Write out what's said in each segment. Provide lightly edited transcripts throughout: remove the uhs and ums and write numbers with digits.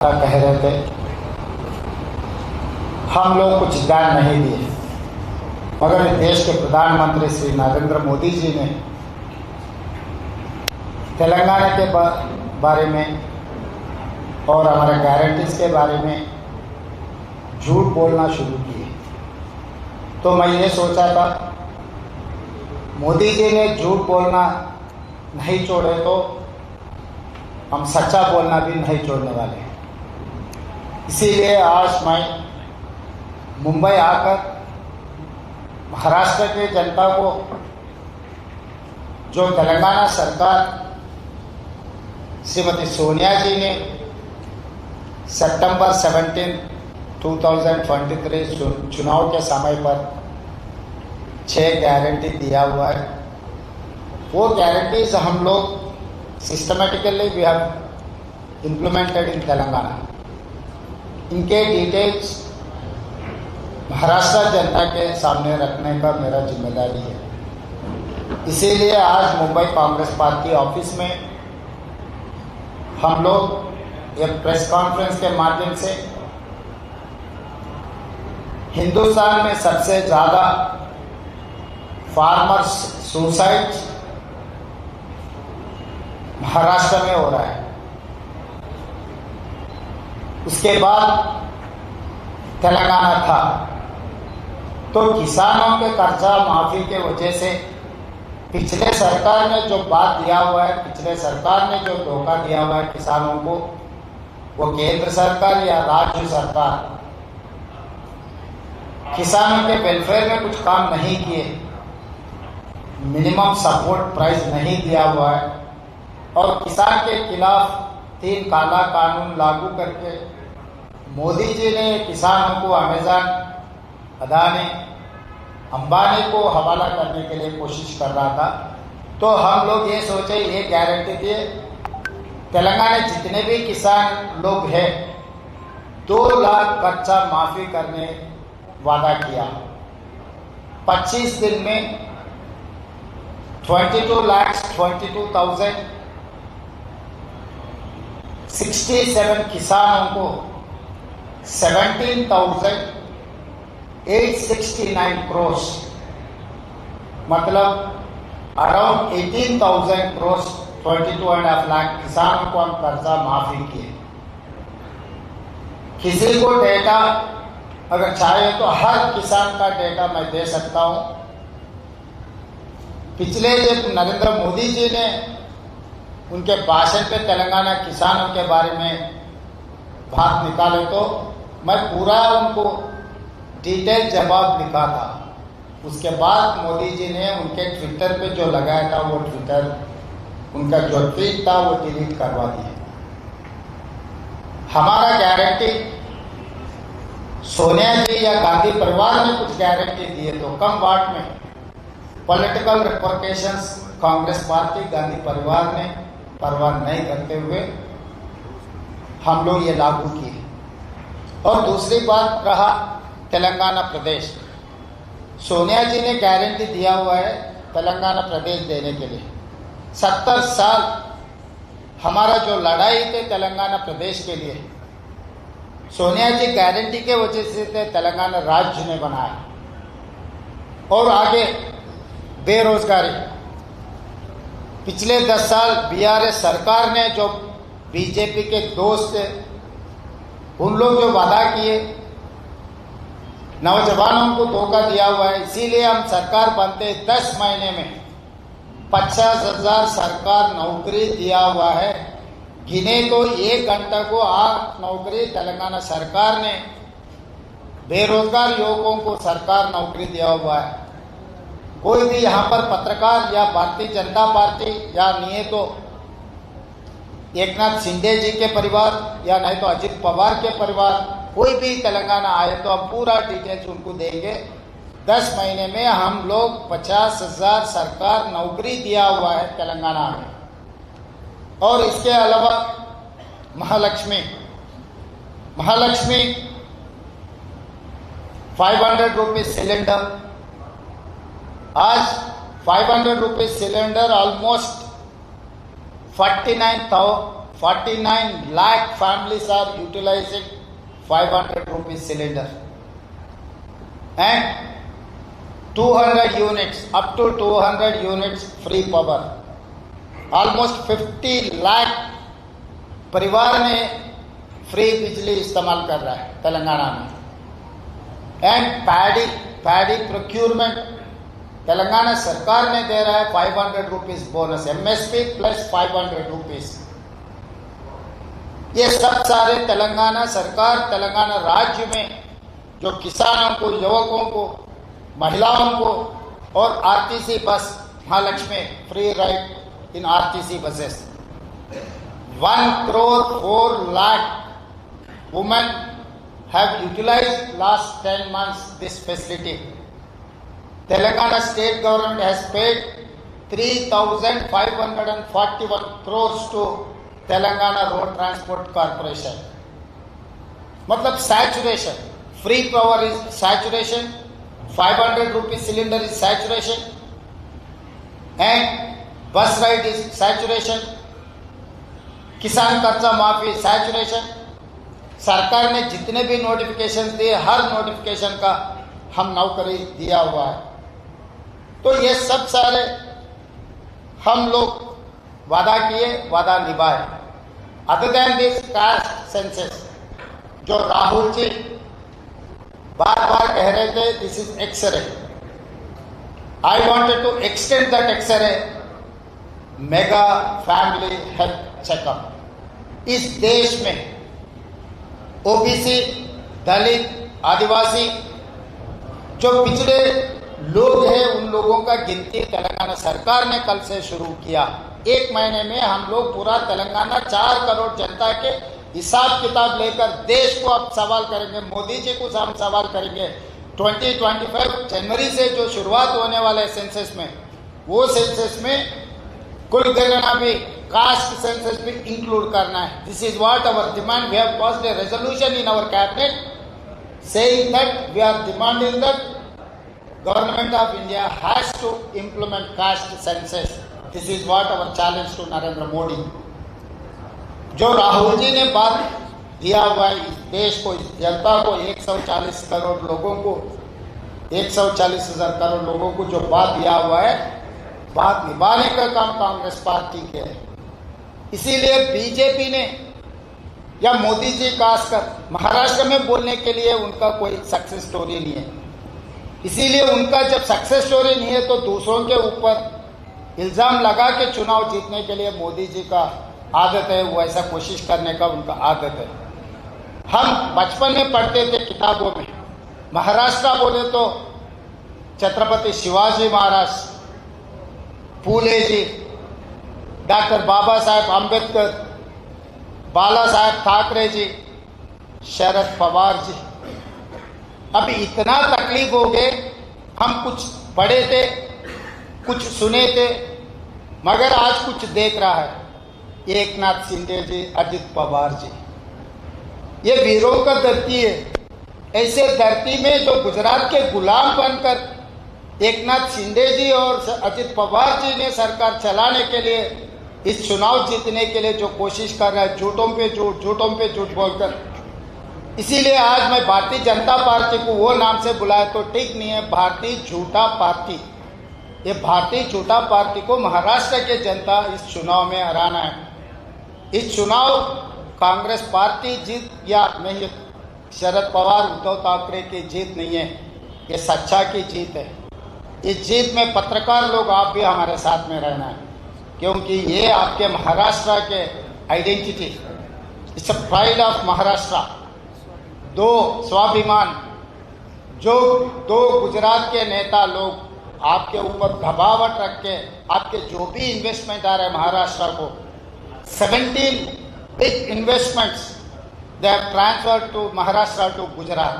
कह रहे थे हम लोग कुछ ध्यान नहीं दिए, मगर देश के प्रधानमंत्री श्री नरेंद्र मोदी जी ने तेलंगाना के बारे में और हमारे गारंटीज के बारे में झूठ बोलना शुरू किए। तो मैं ये सोचा था मोदी जी ने झूठ बोलना नहीं छोड़े तो हम सच्चा बोलना भी नहीं छोड़ने वाले हैं। इसीलिए आज मैं मुंबई आकर महाराष्ट्र की जनता को जो तेलंगाना सरकार श्रीमती सोनिया जी ने सितंबर 17, 2023 चुनाव के समय पर 6 गारंटी दिया हुआ है, वो गारंटीज हम लोग systematically we have implemented in Telangana. इनके डिटेल्स महाराष्ट्र जनता के सामने रखने का मेरा जिम्मेदारी है। इसीलिए आज मुंबई कांग्रेस पार्टी ऑफिस में हम लोग एक प्रेस कॉन्फ्रेंस के माध्यम से हिंदुस्तान में सबसे ज़्यादा फार्मर्स सुसाइड महाराष्ट्र में हो रहा है, उसके बाद तेलंगाना था। तो किसानों के कर्जा माफी के वजह से पिछले सरकार ने जो बात दिया हुआ है, पिछले सरकार ने जो धोखा दिया हुआ है किसानों को, वो केंद्र सरकार या राज्य सरकार किसानों के वेलफेयर में कुछ काम नहीं किए, मिनिमम सपोर्ट प्राइस नहीं दिया हुआ है और किसान के खिलाफ 3 काला कानून लागू करके मोदी जी ने किसानों को अमेज़न, अदानी, अंबानी को हवाला करने के लिए कोशिश कर रहा था। तो हम लोग ये सोचे, ये गारंटी दिए तेलंगाना जितने भी किसान लोग हैं 2 लाख कर्जा माफी करने वादा किया। 25 दिन में 22,22,67 किसानों को 17,869 crores, मतलब अराउंड 18,000 crores, 22.5 लाख किसानों को हम कर्जा माफी किए। किसी को डेटा अगर चाहे तो हर किसान का डेटा मैं दे सकता हूं। पिछले जब नरेंद्र मोदी जी ने उनके भाषण पे तेलंगाना किसानों के बारे में बात निकाले तो मैं पूरा उनको डिटेल जवाब लिखा था। उसके बाद मोदी जी ने उनके ट्विटर पे जो लगाया था वो ट्विटर, उनका जो ट्वीट था वो डिलीट करवा दिया। हमारा गारंटी सोनिया जी या गांधी परिवार ने कुछ गारंटी दिए तो कम वाट में पॉलिटिकल रिपरकेशंस कांग्रेस पार्टी, गांधी परिवार ने परवाह नहीं करते हुए हम लोग ये लागू किए। और दूसरी बात रहा तेलंगाना प्रदेश, सोनिया जी ने गारंटी दिया हुआ है तेलंगाना प्रदेश देने के लिए। 70 साल हमारा जो लड़ाई थे तेलंगाना प्रदेश के लिए, सोनिया जी गारंटी के वजह से तेलंगाना राज्य ने बनाया। और आगे बेरोजगारी, पिछले 10 साल बीआरएस सरकार ने जो बीजेपी के दोस्त उन लोग जो वादा किए, नौजवानों को धोखा दिया हुआ है। इसीलिए हम सरकार बनते 10 महीने में 50,000 सरकार नौकरी दिया हुआ है। गिने तो 1 घंटे को 8 नौकरी तेलंगाना सरकार ने बेरोजगार युवकों को सरकार नौकरी दिया हुआ है। कोई भी यहाँ पर पत्रकार या भारतीय जनता पार्टी या नहीं तो एकनाथ शिंदे जी के परिवार या नहीं तो अजित पवार के परिवार कोई भी तेलंगाना आए तो हम पूरा डिटेल्स उनको देंगे। 10 महीने में हम लोग 50,000 सरकार नौकरी दिया हुआ है तेलंगाना में। और इसके अलावा महालक्ष्मी 500 रुपये सिलेंडर, आज 500 रुपये cylinder almost 49 lakh families are utilizing 500 rupees cylinder, and 200 units, up to 200 units free power. Almost 50 lakh परिवार ने फ्री बिजली इस्तेमाल कर रहा है तेलंगाना में. एंड पैडी प्रोक्यूरमेंट तेलंगाना सरकार ने दे रहा है 500 rupees bonus, MSP plus 500 rupees. ये सब सारे तेलंगाना सरकार, तेलंगाना राज्य में जो किसानों को, युवकों को, महिलाओं को और RTC bus Mahalakshmi free ride in RTC buses. 1,04,00,000 women have utilized last 10 months this facility. Telangana state government has paid 3,541 crores to Telangana Road Transport Corporation. मतलब saturation, free power is saturation, 500 rupees cylinder is saturation, and bus ride is saturation, किसान कर्जा माफी saturation. सरकार ने जितने भी notification दिए, हर notification का हम नौकरी दिया हुआ है. तो ये सब सारे हम लोग वादा किए, वादा निभाए. Other than this caste census, जो राहुल जी बार बार कह रहे थे this is x-ray, I wanted to extend that x-ray mega family health checkup. इस देश में ओबीसी, दलित, आदिवासी जो पिछड़े लोग हैं उन लोगों का गिनती तेलंगाना सरकार ने कल से शुरू किया. 1 महीने में हम लोग पूरा तेलंगाना 4 करोड़ जनता के हिसाब किताब लेकर देश को अब सवाल करेंगे. मोदी जी को हम सवाल करेंगे. 2025 जनवरी से जो शुरुआत होने वाला है सेंसस में, वो सेंसस में कुल गणना भी कास्ट सेंसस भी इंक्लूड करना है. This is what our demand. We have passed a resolution in our cabinet saying that we are demanding that government of India has to implement caste census. This is what our challenge to Narendra Modi. जो राहुल जी ने बात दिया हुआ है इस देश को, इस जनता को, 140 करोड़ लोगों को, 140,000 करोड़ लोगों को जो बात दिया हुआ है, बात निभाने का काम कांग्रेस पार्टी के है. इसीलिए बीजेपी ने या मोदी जी खासकर महाराष्ट्र में बोलने के लिए उनका कोई सक्सेस स्टोरी नहीं है. इसीलिए उनका जब सक्सेस स्टोरी नहीं है तो दूसरों के ऊपर इल्जाम लगा के चुनाव जीतने के लिए मोदी जी का आदत है, वो ऐसा कोशिश करने का उनका आदत है. हम बचपन में पढ़ते थे किताबों में, महाराष्ट्र बोले तो छत्रपति शिवाजी महाराज, फूले जी, डॉक्टर बाबा साहेब आम्बेडकर, बाला साहेब ठाकरे जी, शरद पवार जी. अभी इतना तकलीफ हो गए, हम कुछ पढ़े थे, कुछ सुने थे, मगर आज कुछ देख रहा है. एकनाथ शिंदे जी, अजित पवार जी, ये वीरों का धरती है. ऐसे धरती में जो गुजरात के गुलाम बनकर एकनाथ शिंदे जी और अजित पवार जी ने सरकार चलाने के लिए, इस चुनाव जीतने के लिए जो कोशिश कर रहा है, झूठों पे झूठ बोलकर. इसीलिए आज मैं भारतीय जनता पार्टी को वो नाम से बुलाया तो ठीक नहीं है, भारतीय झूठा पार्टी. ये भारतीय झूठा पार्टी को महाराष्ट्र के जनता इस चुनाव में हराना है. इस चुनाव कांग्रेस पार्टी जीत या नहीं, शरद पवार, उद्धव ठाकरे की जीत नहीं है, ये सच्चा की जीत है. इस जीत में पत्रकार लोग आप भी हमारे साथ में रहना है, क्योंकि ये आपके महाराष्ट्र के identity, it's a pride of Maharashtra. 2 स्वाभिमान, जो 2 गुजरात के नेता लोग आपके ऊपर दबावट रख के आपके जो भी इन्वेस्टमेंट आ रहा है महाराष्ट्र को, 17 big investments they have transferred to Maharashtra to Gujarat.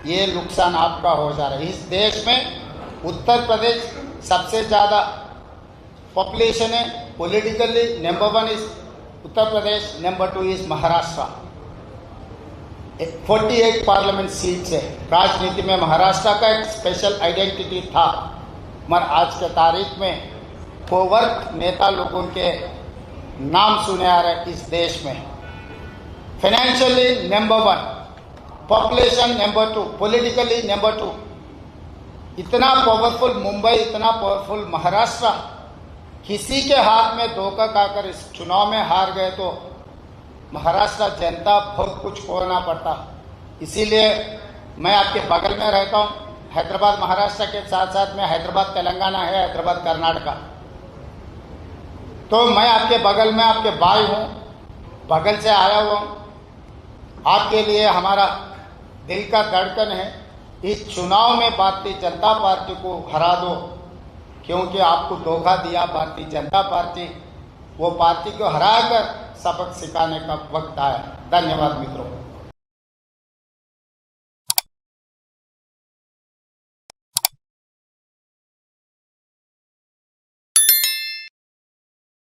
ये नुकसान आपका हो जा रहा है. इस देश में उत्तर प्रदेश सबसे ज़्यादा पॉपुलेशन है, politically number 1 is Uttar Pradesh, number 2 is Maharashtra. 48 parliament seats है. राजनीति में महाराष्ट्र का एक स्पेशल आइडेंटिटी था, मगर आज के तारीख में कोवर्ट नेता लोगों के नाम सुने आ रहे इस देश में। Financially number 1, population number 2, politically number 2। इतना पावरफुल मुंबई, इतना पावरफुल महाराष्ट्र, किसी के हाथ में धोखा खाकर इस चुनाव में हार गए तो महाराष्ट्र जनता बहुत कुछ खोना पड़ता। इसीलिए मैं आपके बगल में रहता हूँ। हैदराबाद महाराष्ट्र के साथ साथ में हैदराबाद तेलंगाना है, हैदराबाद कर्नाटका। तो मैं आपके बगल में आपके भाई हूँ, बगल से आया हुआ हूँ। आपके लिए हमारा दिल का धड़कन है। इस चुनाव में भारतीय जनता पार्टी को हरा दो, क्योंकि आपको धोखा दिया भारतीय जनता पार्टी। वो पार्टी को हराकर सबक सिखाने का वक्त आया। धन्यवाद मित्रों।